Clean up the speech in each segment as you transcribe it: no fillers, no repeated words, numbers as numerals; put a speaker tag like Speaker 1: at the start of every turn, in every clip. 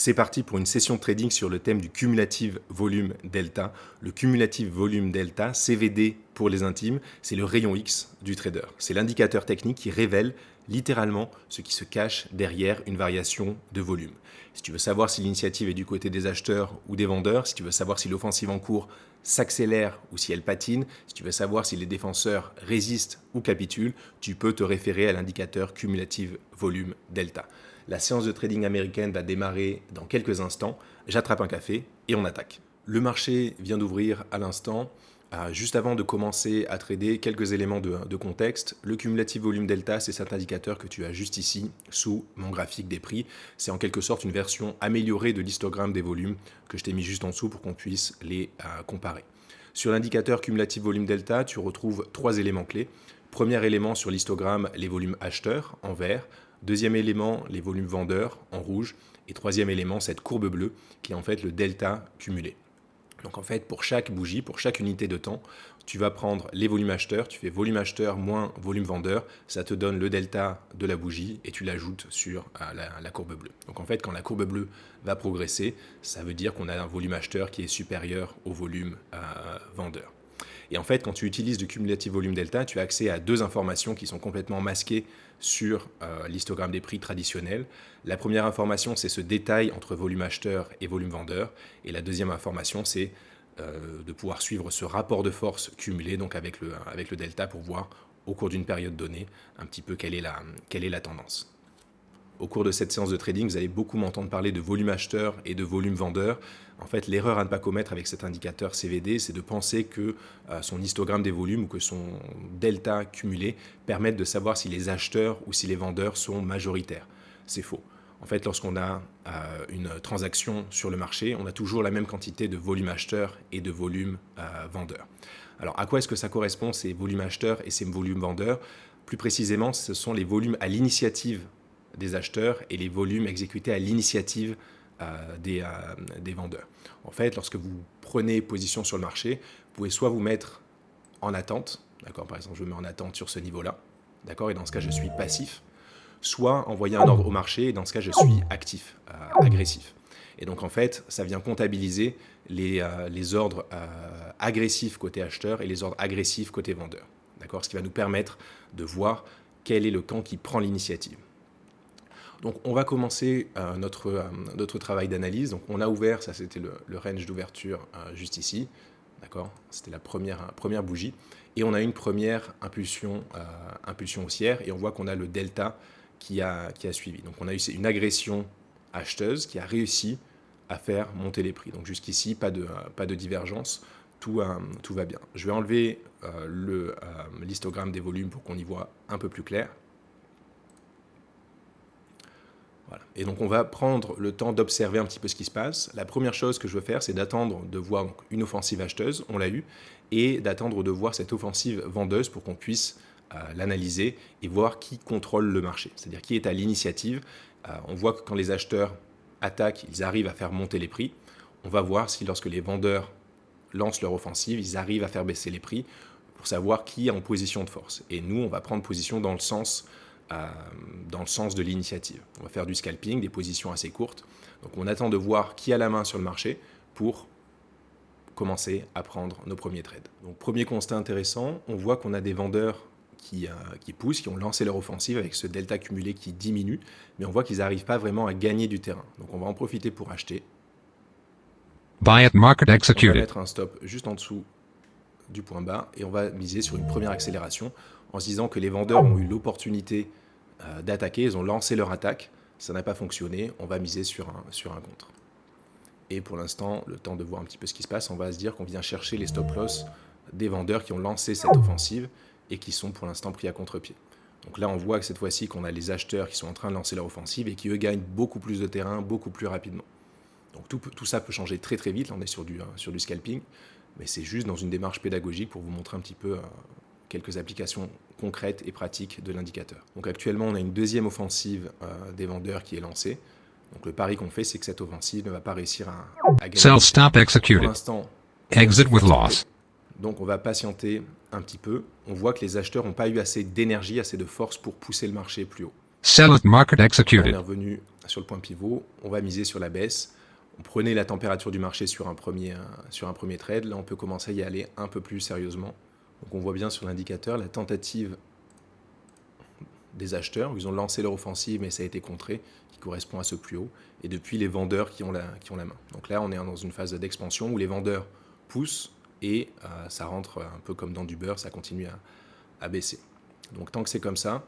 Speaker 1: C'est parti pour une session de trading sur le thème du cumulative volume delta. Le cumulative volume delta, CVD pour les intimes, c'est le rayon X du trader. C'est l'indicateur technique qui révèle littéralement ce qui se cache derrière une variation de volume. Si tu veux savoir si l'initiative est du côté des acheteurs ou des vendeurs, si tu veux savoir si l'offensive en cours s'accélère ou si elle patine, si tu veux savoir si les défenseurs résistent ou capitulent, tu peux te référer à l'indicateur cumulative volume delta. La séance de trading américaine va démarrer dans quelques instants. J'attrape un café et on attaque. Le marché vient d'ouvrir à l'instant. Juste avant de commencer à trader, quelques éléments de contexte. Le cumulative volume delta, c'est cet indicateur que tu as juste ici, sous mon graphique des prix. C'est en quelque sorte une version améliorée de l'histogramme des volumes que je t'ai mis juste en dessous pour qu'on puisse les comparer. Sur l'indicateur cumulative volume delta, tu retrouves 3 éléments clés. Premier élément sur l'histogramme, les volumes acheteurs en vert. Deuxième élément, les volumes vendeurs en rouge. Et troisième élément, cette courbe bleue qui est en fait le delta cumulé. Donc en fait, pour chaque bougie, pour chaque unité de temps, tu vas prendre les volumes acheteurs, tu fais volume acheteur moins volume vendeur, ça te donne le delta de la bougie et tu l'ajoutes sur la courbe bleue. Donc en fait, quand la courbe bleue va progresser, ça veut dire qu'on a un volume acheteur qui est supérieur au volume vendeur. Et en fait, quand tu utilises du cumulative volume delta, tu as accès à 2 informations qui sont complètement masquées sur l'histogramme des prix traditionnel. La première information, c'est ce détail entre volume acheteur et volume vendeur. Et la deuxième information, c'est de pouvoir suivre ce rapport de force cumulé, donc avec le delta, pour voir au cours d'une période donnée un petit peu quelle est la tendance. Au cours de cette séance de trading, vous allez beaucoup m'entendre parler de volume acheteur et de volume vendeur. En fait, l'erreur à ne pas commettre avec cet indicateur CVD, c'est de penser que son histogramme des volumes ou que son delta cumulé permettent de savoir si les acheteurs ou si les vendeurs sont majoritaires. C'est faux. En fait, lorsqu'on a une transaction sur le marché, on a toujours la même quantité de volume acheteur et de volume vendeur. Alors, à quoi est-ce que ça correspond, ces volumes acheteurs et ces volumes vendeurs? Plus précisément, ce sont les volumes à l'initiative des acheteurs et les volumes exécutés à l'initiative des vendeurs. En fait, lorsque vous prenez position sur le marché, vous pouvez soit vous mettre en attente, d'accord, par exemple, je me mets en attente sur ce niveau-là, d'accord, et dans ce cas, je suis passif, soit envoyer un ordre au marché, et dans ce cas, je suis actif, agressif. Et donc, en fait, ça vient comptabiliser les ordres agressifs côté acheteur et les ordres agressifs côté vendeur, d'accord, ce qui va nous permettre de voir quel est le camp qui prend l'initiative. Donc on va commencer notre travail d'analyse. Donc on a ouvert, ça c'était le range d'ouverture juste ici, d'accord. C'était la première bougie. Et on a une première impulsion haussière et on voit qu'on a le delta qui a suivi. Donc on a eu une agression acheteuse qui a réussi à faire monter les prix. Donc jusqu'ici, pas de divergence, tout va bien. Je vais enlever l'histogramme des volumes pour qu'on y voit un peu plus clair. Voilà. Et donc on va prendre le temps d'observer un petit peu ce qui se passe. La première chose que je veux faire, c'est d'attendre de voir une offensive acheteuse, on l'a eu, et d'attendre de voir cette offensive vendeuse pour qu'on puisse l'analyser et voir qui contrôle le marché, c'est-à-dire qui est à l'initiative. On voit que quand les acheteurs attaquent, ils arrivent à faire monter les prix. On va voir si lorsque les vendeurs lancent leur offensive, ils arrivent à faire baisser les prix pour savoir qui est en position de force. Et nous, on va prendre position dans le sens de l'initiative. On va faire du scalping, des positions assez courtes. Donc on attend de voir qui a la main sur le marché pour commencer à prendre nos premiers trades. Donc premier constat intéressant, on voit qu'on a des vendeurs qui poussent, qui ont lancé leur offensive avec ce delta cumulé qui diminue, mais on voit qu'ils n'arrivent pas vraiment à gagner du terrain. Donc on va en profiter pour acheter.
Speaker 2: Buy at market
Speaker 1: On va
Speaker 2: executed.
Speaker 1: mettre un stop juste en dessous du point bas et on va miser sur une première accélération en se disant que les vendeurs ont eu l'opportunité d'attaquer, ils ont lancé leur attaque, ça n'a pas fonctionné, on va miser sur un contre. Et pour l'instant, le temps de voir un petit peu ce qui se passe, on va se dire qu'on vient chercher les stop loss des vendeurs qui ont lancé cette offensive et qui sont pour l'instant pris à contre-pied. Donc là, on voit que cette fois-ci qu'on a les acheteurs qui sont en train de lancer leur offensive et qui eux gagnent beaucoup plus de terrain, beaucoup plus rapidement. Donc tout ça peut changer très très vite, là on est sur du scalping, mais c'est juste dans une démarche pédagogique pour vous montrer un petit peu quelques applications concrètes et pratiques de l'indicateur. Donc actuellement, on a une deuxième offensive des vendeurs qui est lancée. Donc le pari qu'on fait, c'est que cette offensive ne va pas réussir à gagner.
Speaker 2: Sell stop
Speaker 1: Pour
Speaker 2: executed.
Speaker 1: l'instant,
Speaker 2: Exit with loss.
Speaker 1: donc on va patienter un petit peu. On voit que les acheteurs n'ont pas eu assez d'énergie, assez de force pour pousser le marché plus haut.
Speaker 2: Sell at market
Speaker 1: On est
Speaker 2: executed.
Speaker 1: revenu sur le point pivot, on va miser sur la baisse. On prenait la température du marché sur un premier trade. Là, on peut commencer à y aller un peu plus sérieusement. Donc, on voit bien sur l'indicateur la tentative des acheteurs. Ils ont lancé leur offensive, mais ça a été contré, qui correspond à ce plus haut. Et depuis, les vendeurs qui ont la main. Donc là, on est dans une phase d'expansion où les vendeurs poussent et ça rentre un peu comme dans du beurre, ça continue à baisser. Donc tant que c'est comme ça,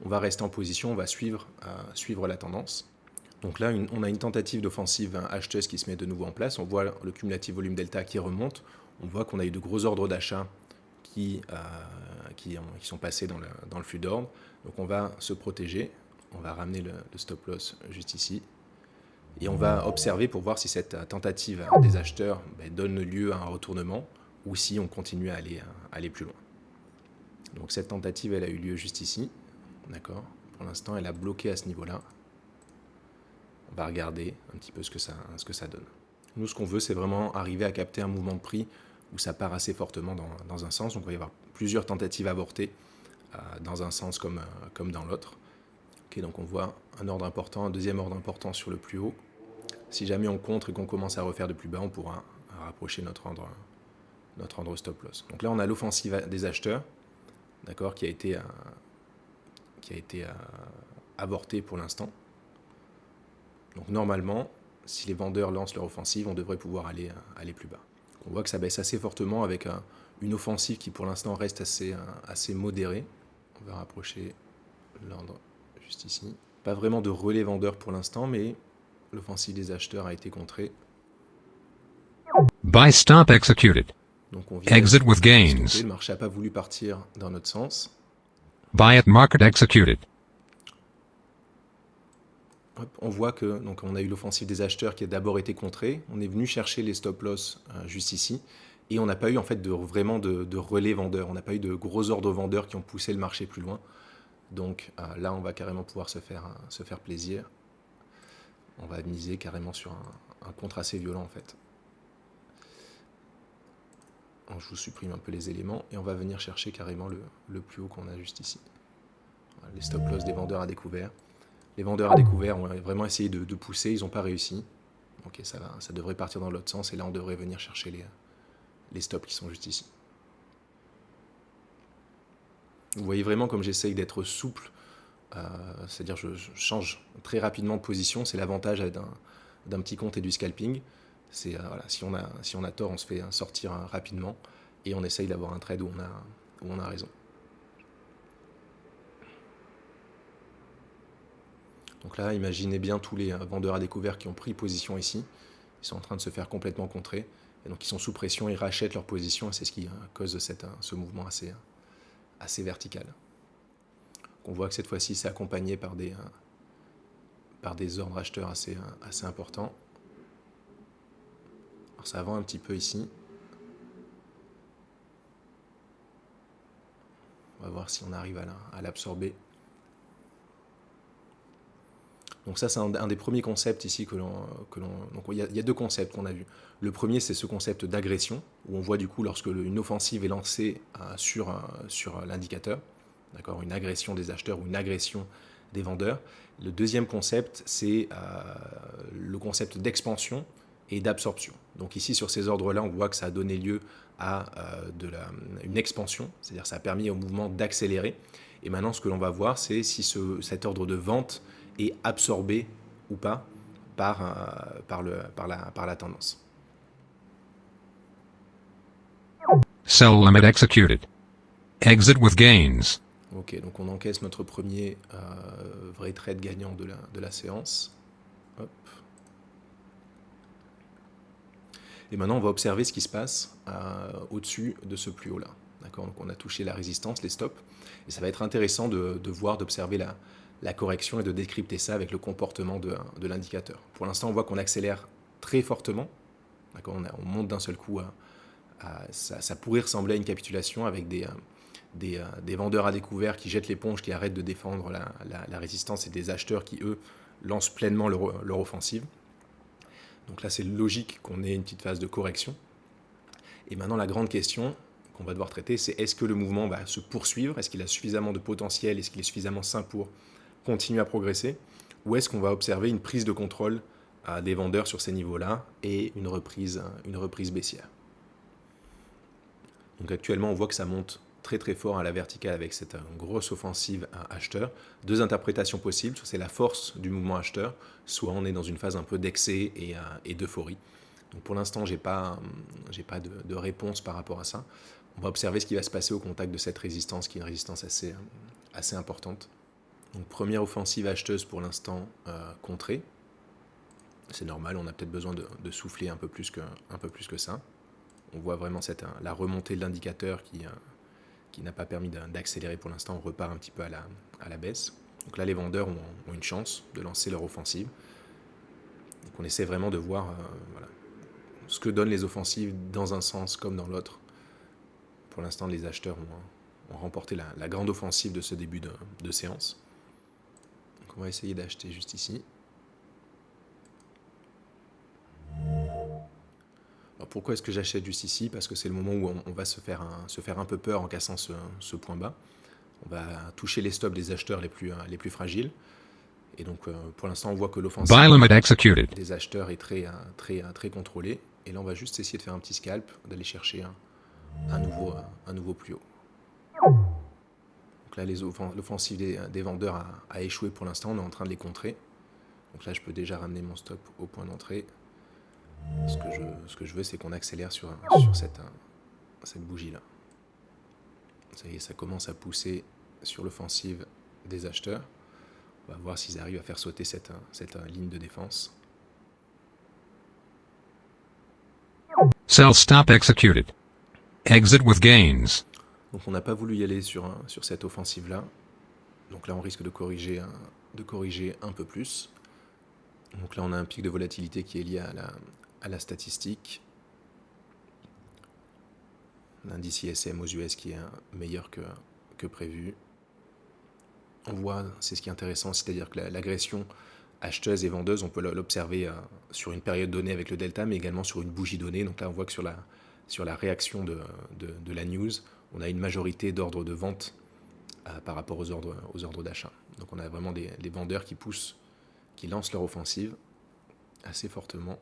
Speaker 1: on va rester en position, on va suivre la tendance. Donc là, on a une tentative d'offensive acheteuse qui se met de nouveau en place. On voit le cumulatif volume delta qui remonte. On voit qu'on a eu de gros ordres d'achat qui sont passés dans le flux d'ordre. Donc on va se protéger. On va ramener le stop loss juste ici. Et on va observer pour voir si cette tentative des acheteurs donne lieu à un retournement ou si on continue à aller plus loin. Donc cette tentative, elle a eu lieu juste ici. D'accord. Pour l'instant, elle a bloqué à ce niveau-là. On va regarder un petit peu ce que ça donne. Nous, ce qu'on veut, c'est vraiment arriver à capter un mouvement de prix où ça part assez fortement dans un sens. Donc, il va y avoir plusieurs tentatives avortées dans un sens comme dans l'autre. Okay, donc, on voit un ordre important, un deuxième ordre important sur le plus haut. Si jamais on contre et qu'on commence à refaire de plus bas, on pourra rapprocher notre ordre stop loss. Donc là, on a l'offensive des acheteurs, d'accord, qui a été avortée pour l'instant. Donc normalement, si les vendeurs lancent leur offensive, on devrait pouvoir aller plus bas. On voit que ça baisse assez fortement avec une offensive qui pour l'instant reste assez modérée. On va rapprocher l'ordre juste ici. Pas vraiment de relais vendeurs pour l'instant, mais l'offensive des acheteurs a été contrée.
Speaker 2: Buy stop executed.
Speaker 1: Donc on vient
Speaker 2: Exit with gains.
Speaker 1: le marché n'a pas voulu partir dans notre sens.
Speaker 2: Buy at market executed.
Speaker 1: On voit que donc on a eu l'offensive des acheteurs qui a d'abord été contrée. On est venu chercher les stop loss juste ici et on n'a pas eu en fait vraiment de relais vendeurs. On n'a pas eu de gros ordres vendeurs qui ont poussé le marché plus loin. Donc là, on va carrément pouvoir se faire plaisir. On va miser carrément sur un contre assez violent en fait. Donc, je vous supprime un peu les éléments et on va venir chercher carrément le plus haut qu'on a juste ici. Voilà, les stop loss des vendeurs à découvert. Les vendeurs à découvert ont vraiment essayé de pousser, ils n'ont pas réussi. Ok, ça devrait partir dans l'autre sens et là on devrait venir chercher les stops qui sont juste ici. Vous voyez vraiment comme j'essaye d'être souple, c'est-à-dire je change très rapidement de position, c'est l'avantage d'un petit compte et du scalping. C'est voilà, si on a tort, on se fait sortir rapidement et on essaye d'avoir un trade où on a raison. Donc là, imaginez bien tous les vendeurs à découvert qui ont pris position ici. Ils sont en train de se faire complètement contrer. Et donc ils sont sous pression, ils rachètent leur position. Et c'est ce qui cause ce mouvement assez vertical. On voit que cette fois-ci, c'est accompagné par des ordres acheteurs assez importants. Alors ça vend un petit peu ici. On va voir si on arrive à l'absorber. Donc ça, c'est un des premiers concepts ici que l'on... Donc il y a deux concepts qu'on a vus. Le premier, c'est ce concept d'agression, où on voit du coup lorsque une offensive est lancée sur l'indicateur, d'accord, une agression des acheteurs ou une agression des vendeurs. Le deuxième concept, c'est le concept d'expansion et d'absorption. Donc ici, sur ces ordres-là, on voit que ça a donné lieu à une expansion, c'est-à-dire ça a permis au mouvement d'accélérer. Et maintenant, ce que l'on va voir, c'est si cet ordre de vente est absorbé ou pas par la tendance.
Speaker 2: Sell limit executed. Exit with gains.
Speaker 1: Ok, donc on encaisse notre premier vrai trade gagnant de la séance. Hop. Et maintenant, on va observer ce qui se passe au-dessus de ce plus haut-là. D'accord, donc on a touché la résistance, les stops. Et ça va être intéressant d'observer la correction et de décrypter ça avec le comportement de l'indicateur. Pour l'instant, on voit qu'on accélère très fortement. D'accord, on monte d'un seul coup. Ça pourrait ressembler à une capitulation avec des vendeurs à découvert qui jettent l'éponge, qui arrêtent de défendre la résistance et des acheteurs qui, eux, lancent pleinement leur offensive. Donc là, c'est logique qu'on ait une petite phase de correction. Et maintenant, la grande question qu'on va devoir traiter, c'est est-ce que le mouvement va se poursuivre? Est-ce qu'il a suffisamment de potentiel? Est-ce qu'il est suffisamment sain pour continuer à progresser, ou est-ce qu'on va observer une prise de contrôle des vendeurs sur ces niveaux-là et une reprise baissière. Donc actuellement, on voit que ça monte très très fort à la verticale avec cette grosse offensive acheteur. Deux interprétations possibles, soit c'est la force du mouvement acheteur, soit on est dans une phase un peu d'excès et d'euphorie. Donc pour l'instant, j'ai pas de réponse par rapport à ça. On va observer ce qui va se passer au contact de cette résistance, qui est une résistance assez importante. Donc première offensive acheteuse pour l'instant contrée. C'est normal, on a peut-être besoin de souffler un peu plus que ça. On voit vraiment la remontée de l'indicateur qui n'a pas permis d'accélérer pour l'instant. On repart un petit peu à la baisse. Donc là, les vendeurs ont une chance de lancer leur offensive. Donc on essaie vraiment de voir ce que donnent les offensives dans un sens comme dans l'autre. Pour l'instant, les acheteurs ont remporté la grande offensive de ce début de séance. Donc on va essayer d'acheter juste ici. Alors pourquoi est-ce que j'achète juste ici? Parce que c'est le moment où on va se faire un peu peur en cassant ce point bas. On va toucher les stops des acheteurs les plus fragiles. Et donc pour l'instant, on voit que l'offensive des acheteurs est très contrôlée. Et là, on va juste essayer de faire un petit scalp, d'aller chercher un nouveau plus haut. Donc là, l'offensive des vendeurs a échoué pour l'instant. On est en train de les contrer. Donc là, je peux déjà ramener mon stop au point d'entrée. Ce que je veux, c'est qu'on accélère sur cette bougie-là. Ça y est, ça commence à pousser sur l'offensive des acheteurs. On va voir s'ils arrivent à faire sauter cette ligne de défense.
Speaker 2: Sell stop executed. Exit with gains.
Speaker 1: Donc on n'a pas voulu y aller sur cette offensive-là. Donc là, on risque de corriger un peu plus. Donc là, on a un pic de volatilité qui est lié à la statistique. L'indice ISM aux US qui est meilleur que prévu. On voit, c'est ce qui est intéressant, c'est-à-dire que l'agression acheteuse et vendeuse, on peut l'observer sur une période donnée avec le delta, mais également sur une bougie donnée. Donc là, on voit que sur la réaction de la news, on a une majorité d'ordres de vente par rapport aux ordres d'achat. Donc on a vraiment des vendeurs qui lancent leur offensive assez fortement.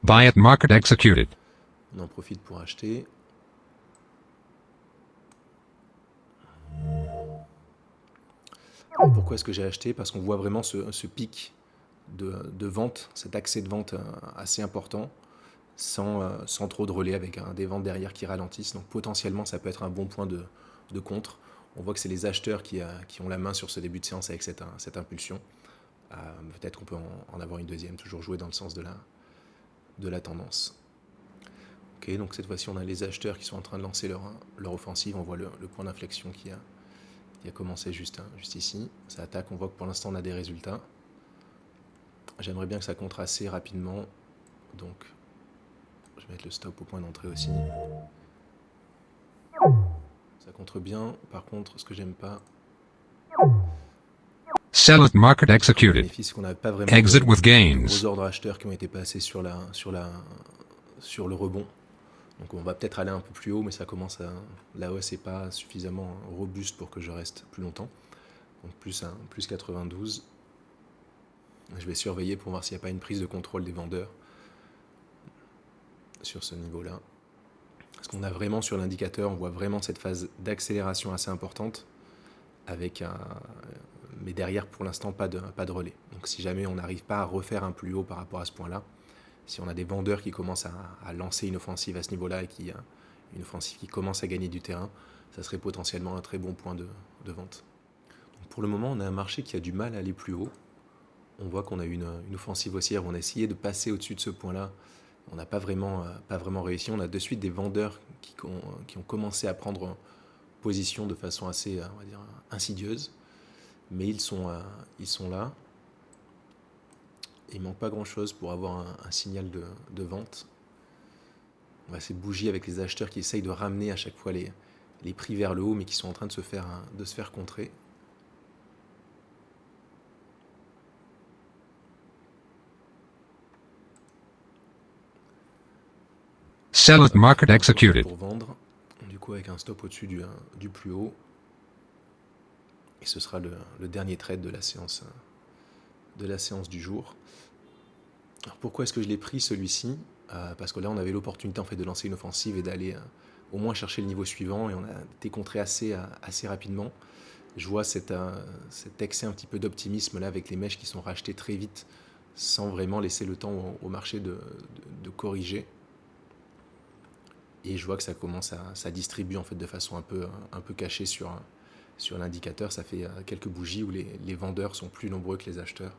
Speaker 2: Buy at market executed.
Speaker 1: On en profite pour acheter. Alors pourquoi est-ce que j'ai acheté? Parce qu'on voit vraiment ce pic de vente, cet accès de vente assez important, sans trop de relais, avec des ventes derrière qui ralentissent. Donc potentiellement, ça peut être un bon point de contre. On voit que c'est les acheteurs qui ont la main sur ce début de séance avec cette impulsion. Peut-être qu'on peut en avoir une deuxième, toujours jouer dans le sens de la tendance. Ok, donc cette fois-ci, on a les acheteurs qui sont en train de lancer leur offensive. On voit le point d'inflexion qui a commencé juste ici. Ça attaque, on voit que pour l'instant, on a des résultats. J'aimerais bien que ça contre assez rapidement. Donc, je vais mettre le stop au point d'entrée aussi. Ça contre bien. Par contre, ce que j'aime pas...
Speaker 2: Sell at market executed.
Speaker 1: Qu'on n'avait pas vraiment
Speaker 2: Exit with gains.
Speaker 1: de gros ordres acheteurs qui ont été passés sur le rebond. Donc on va peut-être aller un peu plus haut, mais la hausse n'est pas suffisamment robuste pour que je reste plus longtemps. Donc plus 92. Je vais surveiller pour voir s'il n'y a pas une prise de contrôle des vendeurs sur ce niveau-là. Parce qu'on a vraiment sur l'indicateur, on voit vraiment cette phase d'accélération assez importante, mais derrière pour l'instant pas de relais. Donc si jamais on n'arrive pas à refaire un plus haut par rapport à ce point-là, si on a des vendeurs qui commencent à lancer une offensive à ce niveau-là et une offensive qui commence à gagner du terrain, ça serait potentiellement un très bon point de vente. Donc pour le moment, on a un marché qui a du mal à aller plus haut. On voit qu'on a une offensive haussière où on a essayé de passer au-dessus de ce point-là. On n'a pas vraiment réussi. On a de suite des vendeurs qui ont commencé à prendre position de façon assez, on va dire, insidieuse. Mais ils sont là. Il ne manque pas grand-chose pour avoir un signal de vente. On va ces bougies avec les acheteurs qui essayent de ramener à chaque fois les prix vers le haut, mais qui sont en train de se faire contrer.
Speaker 2: Sell at market executed.
Speaker 1: Pour vendre, du coup avec un stop au-dessus du plus haut. Et ce sera le dernier trade de la séance du jour. Alors pourquoi est-ce que je l'ai pris celui-ci? Parce que là on avait l'opportunité en fait de lancer une offensive et d'aller au moins chercher le niveau suivant, et on a été contré assez rapidement. Je vois cet excès un petit peu d'optimisme là avec les mèches qui sont rachetées très vite sans vraiment laisser le temps au marché de corriger. Et je vois que ça distribue en fait de façon un peu cachée sur l'indicateur. Ça fait quelques bougies où les vendeurs sont plus nombreux que les acheteurs.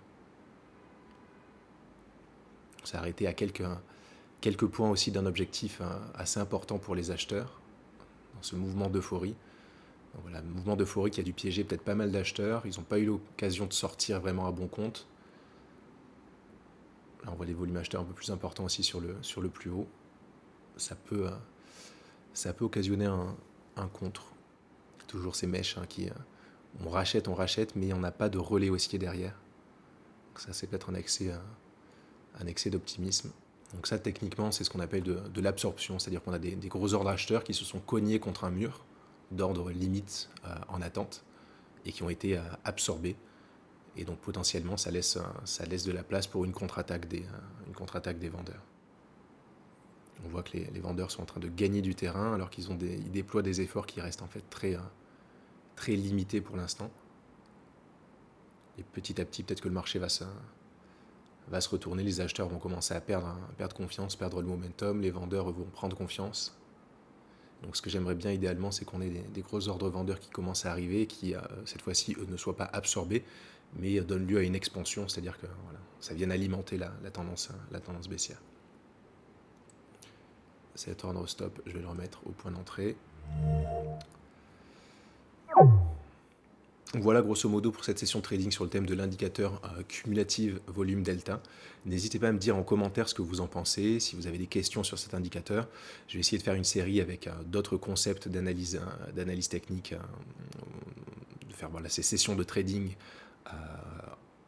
Speaker 1: Ça a arrêté à quelques points aussi d'un objectif assez important pour les acheteurs, dans ce mouvement d'euphorie. Donc voilà, mouvement d'euphorie qui a dû piéger peut-être pas mal d'acheteurs. Ils n'ont pas eu l'occasion de sortir vraiment à bon compte. Là, on voit les volumes acheteurs un peu plus importants aussi sur le plus haut. Ça peut occasionner un contre. Toujours ces mèches qui on rachète, mais on n'a pas de relais haussier derrière. Donc ça, c'est peut-être un excès d'optimisme. Donc ça, techniquement, c'est ce qu'on appelle de l'absorption, c'est-à-dire qu'on a des gros ordres acheteurs qui se sont cognés contre un mur d'ordre limite en attente et qui ont été absorbés. Et donc potentiellement, ça laisse de la place pour une contre-attaque des vendeurs. On voit que les vendeurs sont en train de gagner du terrain alors qu'ils déploient des efforts qui restent en fait très limités pour l'instant. Et petit à petit, peut-être que le marché va se retourner, les acheteurs vont commencer à perdre confiance, perdre le momentum, les vendeurs vont prendre confiance. Donc ce que j'aimerais bien idéalement, c'est qu'on ait des gros ordres vendeurs qui commencent à arriver, qui cette fois-ci ne soient pas absorbés, mais donnent lieu à une expansion, c'est-à-dire que voilà, ça vienne alimenter la tendance baissière. Cet ordre stop, je vais le remettre au point d'entrée. Voilà grosso modo pour cette session trading sur le thème de l'indicateur cumulative volume delta. N'hésitez pas à me dire en commentaire ce que vous en pensez, si vous avez des questions sur cet indicateur. Je vais essayer de faire une série avec d'autres concepts d'analyse technique, de faire ces sessions de trading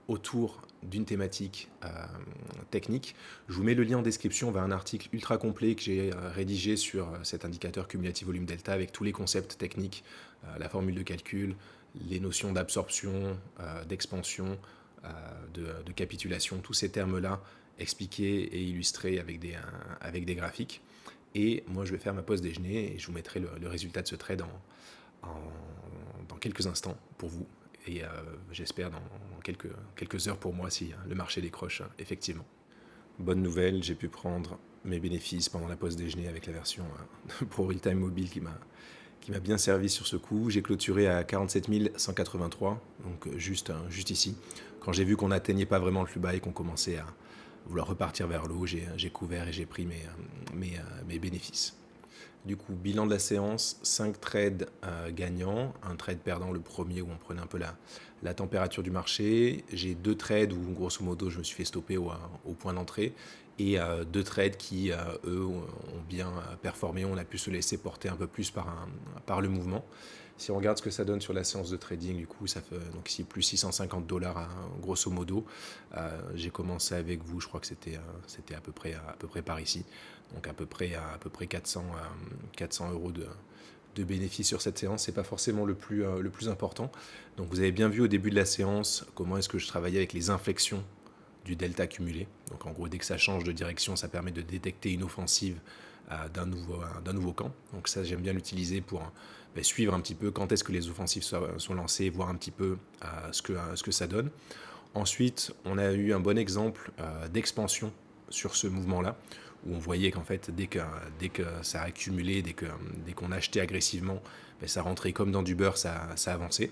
Speaker 1: autour d'une thématique technique. Je vous mets le lien en description vers un article ultra complet que j'ai rédigé sur cet indicateur cumulative volume delta avec tous les concepts techniques, la formule de calcul, les notions d'absorption, d'expansion, de capitulation, tous ces termes-là expliqués et illustrés avec des graphiques. Et moi, je vais faire ma pause déjeuner et je vous mettrai le résultat de ce trade dans quelques instants pour vous. Et j'espère dans quelques heures pour moi si le marché décroche effectivement. Bonne nouvelle, j'ai pu prendre mes bénéfices pendant la pause déjeuner avec la version Pro Real Time Mobile qui m'a bien servi sur ce coup. J'ai clôturé à 47 183, donc juste ici. Quand j'ai vu qu'on n'atteignait pas vraiment le plus bas et qu'on commençait à vouloir repartir vers le haut, j'ai couvert et j'ai pris mes bénéfices. Du coup, bilan de la séance, 5 trades gagnants, un trade perdant le premier où on prenait un peu la température du marché. J'ai 2 trades où grosso modo je me suis fait stopper au point d'entrée et 2 trades qui, eux, ont bien performé. On a pu se laisser porter un peu plus par le mouvement. Si on regarde ce que ça donne sur la séance de trading, du coup, ça fait donc ici plus $650 grosso modo. J'ai commencé avec vous, je crois que c'était à peu près par ici. Donc à peu près 400 euros de bénéfices sur cette séance. C'est pas forcément le plus important. Donc vous avez bien vu au début de la séance comment est-ce que je travaillais avec les inflexions du delta cumulé. Donc en gros, dès que ça change de direction, ça permet de détecter une offensive d'un nouveau camp. Donc ça, j'aime bien l'utiliser pour suivre un petit peu quand est-ce que les offensives sont lancées, voir un petit peu ce que ça donne. Ensuite, on a eu un bon exemple d'expansion sur ce mouvement-là, où on voyait qu'en fait, dès que ça a accumulé, dès qu'on achetait agressivement, ça rentrait comme dans du beurre, ça avançait.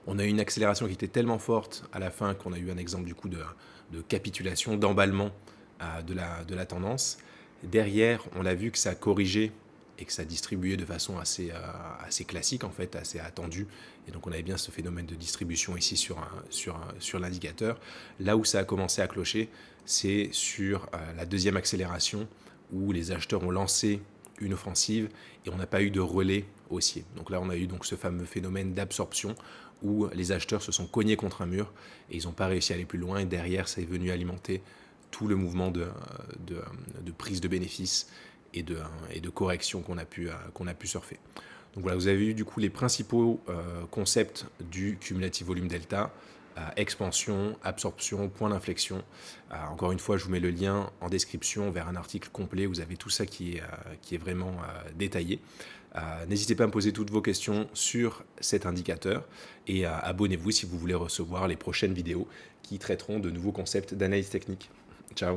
Speaker 1: On a eu une accélération qui était tellement forte à la fin qu'on a eu un exemple du coup de capitulation, d'emballement de la tendance. Derrière, on a vu que ça corrigeait et que ça distribuait de façon assez classique, en fait, assez attendue. Et donc on avait bien ce phénomène de distribution ici sur l'indicateur. Là où ça a commencé à clocher, c'est sur la deuxième accélération où les acheteurs ont lancé une offensive et on n'a pas eu de relais haussier. Donc là, on a eu donc ce fameux phénomène d'absorption où les acheteurs se sont cognés contre un mur et ils n'ont pas réussi à aller plus loin. Et derrière, ça est venu alimenter tout le mouvement de prise de bénéfices et de correction qu'on a pu surfer. Donc voilà, vous avez eu du coup les principaux concepts du cumulative volume delta, expansion, absorption, point d'inflexion. Encore une fois, je vous mets le lien en description vers un article complet, vous avez tout ça qui est vraiment détaillé. N'hésitez pas à me poser toutes vos questions sur cet indicateur et abonnez-vous si vous voulez recevoir les prochaines vidéos qui traiteront de nouveaux concepts d'analyse technique. Ciao.